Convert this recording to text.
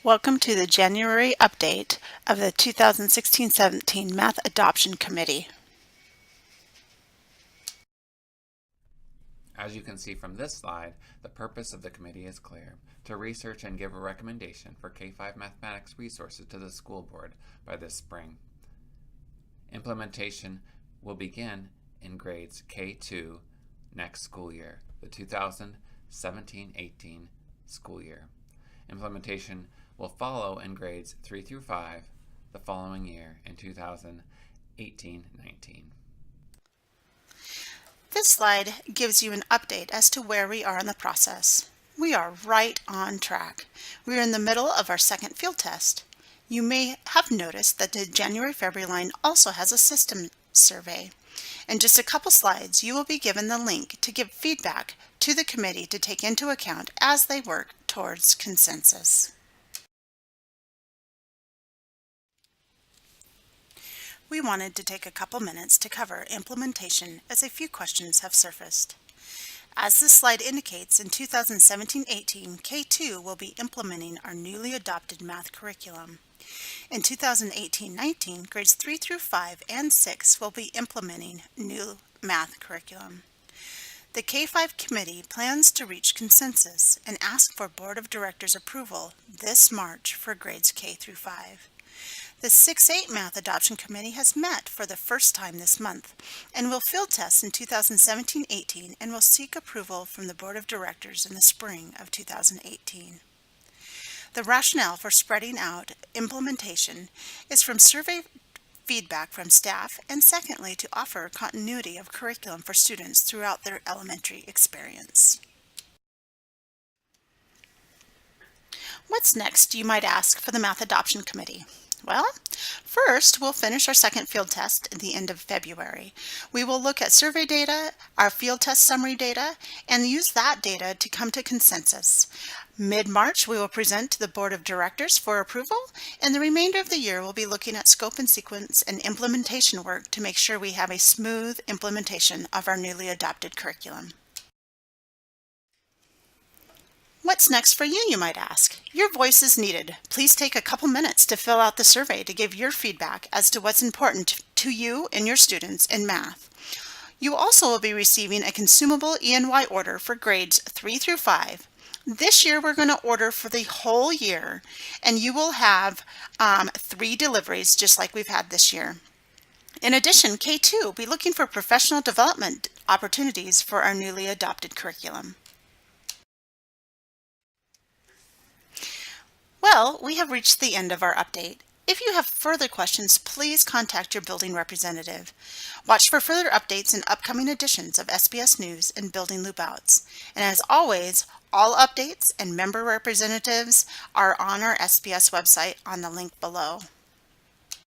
Welcome to the January update of the 2016-17 Math Adoption Committee. As you can see from this slide, the purpose of the committee is clear: to research and give a recommendation for K-5 mathematics resources to the school board by this spring. Implementation will begin in grades K2 next school year, the 2017-18 school year. Implementation will follow in grades 3 through 5 the following year in 2018-19. This slide gives you an update as to where we are in the process. We are right on track. We are in the middle of our second field test. You may have noticed that the January-February line also has a system survey. In just a couple slides, you will be given the link to give feedback to the committee to take into account as they work towards consensus. We wanted to take a couple minutes to cover implementation as a few questions have surfaced. As this slide indicates, in 2017-18, K2 will be implementing our newly adopted math curriculum. In 2018-19, grades 3 through 5 and 6 will be implementing new math curriculum. The K-5 committee plans to reach consensus and ask for Board of Directors approval this March for grades K through 5. The 6-8 Math Adoption Committee has met for the first time this month and will field test in 2017-18 and will seek approval from the Board of Directors in the spring of 2018. The rationale for spreading out implementation is from survey feedback from staff, and secondly, to offer continuity of curriculum for students throughout their elementary experience. What's next, you might ask, for the Math Adoption Committee? Well, first, we'll finish our second field test at the end of February. We will look at survey data, our field test summary data, and use that data to come to consensus. Mid-March, we will present to the Board of Directors for approval, and the remainder of the year we'll be looking at scope and sequence and implementation work to make sure we have a smooth implementation of our newly adopted curriculum. What's next for you, you might ask? Your voice is needed. Please take a couple minutes to fill out the survey to give your feedback as to what's important to you and your students in math. You also will be receiving a consumable E&Y order for grades 3 through 5. This year we're going to order for the whole year, and you will have 3 deliveries just like we've had this year. In addition, K2 will be looking for professional development opportunities for our newly adopted curriculum. Well, we have reached the end of our update. If you have further questions, please contact your building representative. Watch for further updates in upcoming editions of SBS News and Building Loop Outs. And as always, all updates and member representatives are on our SBS website on the link below.